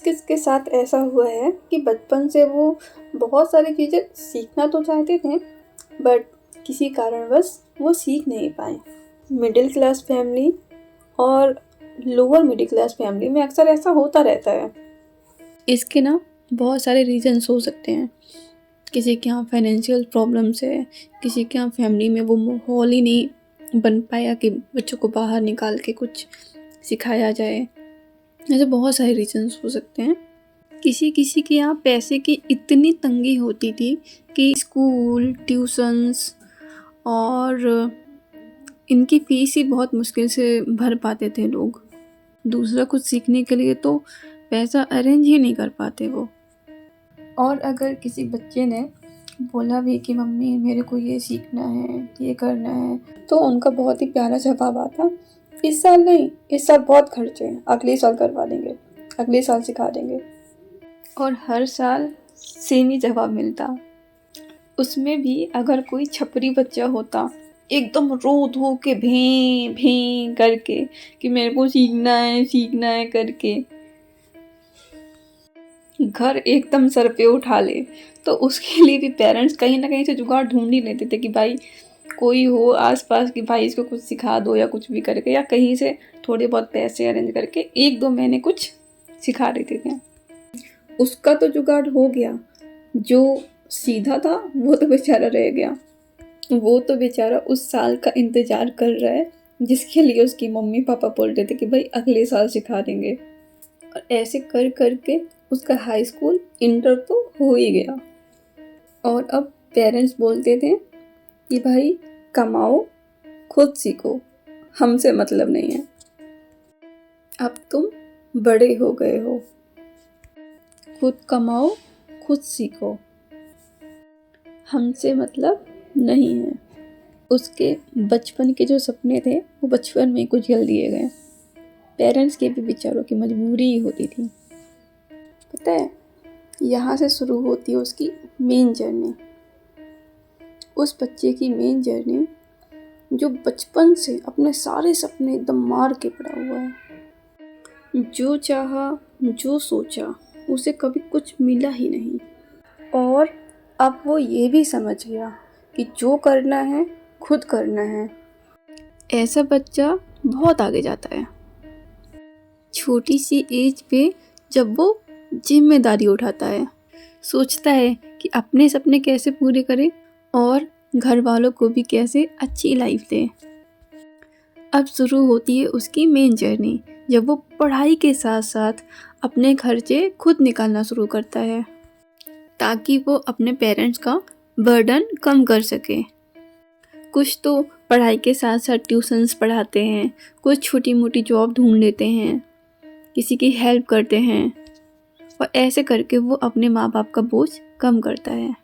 किस के साथ ऐसा हुआ है कि बचपन से वो बहुत सारी चीज़ें सीखना तो चाहते थे, बट किसी कारणवश वो सीख नहीं पाए। मिडिल क्लास फैमिली और लोअर मिडिल क्लास फैमिली में अक्सर ऐसा होता रहता है। इसके ना बहुत सारे रीजंस हो सकते हैं। किसी के यहाँ फाइनेंशियल प्रॉब्लम्स है, किसी के यहाँ फैमिली में वो माहौल ही नहीं बन पाया कि बच्चों को बाहर निकाल के कुछ सिखाया जाए। ऐसे बहुत सारे रीजंस हो सकते हैं। किसी किसी के यहाँ पैसे की इतनी तंगी होती थी कि स्कूल, ट्यूशन्स और इनकी फ़ीस ही बहुत मुश्किल से भर पाते थे लोग। दूसरा कुछ सीखने के लिए तो पैसा अरेंज ही नहीं कर पाते वो। और अगर किसी बच्चे ने बोला भी कि मम्मी मेरे को ये सीखना है, ये करना है, तो उनका बहुत ही प्यारा जवाब आता, इस साल नहीं, इस साल बहुत खर्चे हैं, अगले साल करवा देंगे, अगले साल सिखा देंगे। और हर साल सेम ही जवाब मिलता। उसमें भी अगर कोई छपरी बच्चा होता, एकदम रो धो के भें भें करके कि मेरे को सीखना है करके घर एकदम सर पे उठा ले, तो उसके लिए भी पेरेंट्स कहीं ना कहीं से जुगाड़ ढूंढ ही लेते थे कि भाई कोई हो आसपास कि भाई इसको कुछ सिखा दो या कुछ भी करके, या कहीं से थोड़े बहुत पैसे अरेंज करके 1-2 महीने कुछ सिखा देते थे। उसका तो जुगाड़ हो गया, जो सीधा था वो तो बेचारा रह गया। वो तो बेचारा उस साल का इंतज़ार कर रहा है जिसके लिए उसकी मम्मी पापा बोल रहे थे कि भाई अगले साल सिखा देंगे। और ऐसे कर करके उसका हाई स्कूल, इंटर तो हो ही गया। और अब पेरेंट्स बोलते थे कि भाई कमाओ, खुद सीखो, हमसे मतलब नहीं है, अब तुम बड़े हो गए हो, खुद कमाओ, खुद सीखो, हमसे मतलब नहीं है। उसके बचपन के जो सपने थे वो बचपन में कुछ जल दिए गए। पेरेंट्स के भी बेचारों की मजबूरी ही होती थी। पता है, यहाँ से शुरू होती है उसकी मेन जर्नी। उस बच्चे की मेन जर्नी जो बचपन से अपने सारे सपने एकदम मार के पड़ा हुआ है। जो चाहा, जो सोचा, उसे कभी कुछ मिला ही नहीं। और अब वो ये भी समझ गया कि जो करना है खुद करना है। ऐसा बच्चा बहुत आगे जाता है। छोटी सी एज पे जब वो जिम्मेदारी उठाता है, सोचता है कि अपने सपने कैसे पूरे करे और घर वालों को भी कैसे अच्छी लाइफ दे। अब शुरू होती है उसकी मेन जर्नी, जब वो पढ़ाई के साथ साथ अपने खर्चे खुद निकालना शुरू करता है ताकि वो अपने पेरेंट्स का बर्डन कम कर सके। कुछ तो पढ़ाई के साथ साथ ट्यूशन्स पढ़ाते हैं, कुछ छोटी मोटी जॉब ढूंढ लेते हैं, किसी की हेल्प करते हैं, और ऐसे करके वो अपने माँ बाप का बोझ कम करता है।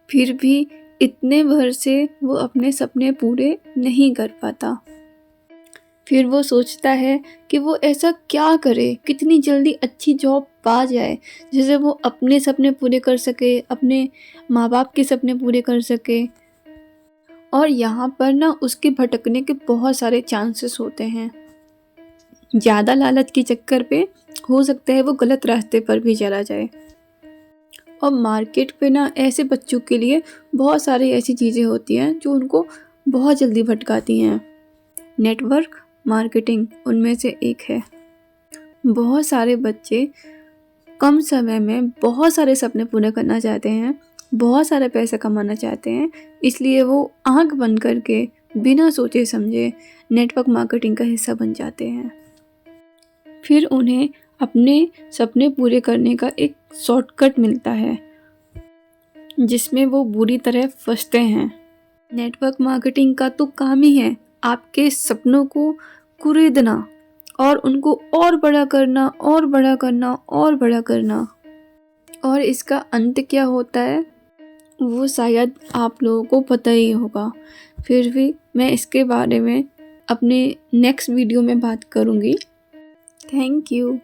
फिर भी इतने भर से वो अपने सपने पूरे नहीं कर पाता। फिर वो सोचता है कि वो ऐसा क्या करे, कितनी जल्दी अच्छी जॉब पा जाए जिससे वो अपने सपने पूरे कर सके, अपने माँ बाप के सपने पूरे कर सके। और यहाँ पर ना उसके भटकने के बहुत सारे चांसेस होते हैं। ज़्यादा लालच के चक्कर पे हो सकता है वो गलत रास्ते पर भी चला जाए। और मार्केट पे ना ऐसे बच्चों के लिए बहुत सारी ऐसी चीज़ें होती हैं जो उनको बहुत जल्दी भटकाती हैं। नेटवर्क मार्केटिंग उनमें से एक है। बहुत सारे बच्चे कम समय में बहुत सारे सपने पूरे करना चाहते हैं, बहुत सारा पैसा कमाना चाहते हैं, इसलिए वो आंख बंद करके बिना सोचे समझे नेटवर्क मार्केटिंग का हिस्सा बन जाते हैं। फिर उन्हें अपने सपने पूरे करने का एक शॉर्टकट मिलता है जिसमें वो बुरी तरह फंसते हैं। नेटवर्क मार्केटिंग का तो काम ही है आपके सपनों को कुरेदना और उनको और बड़ा करना और बड़ा करना और बड़ा करना। और इसका अंत क्या होता है वो शायद आप लोगों को पता ही होगा। फिर भी मैं इसके बारे में अपने नेक्स्ट वीडियो में बात करूँगी। Thank you.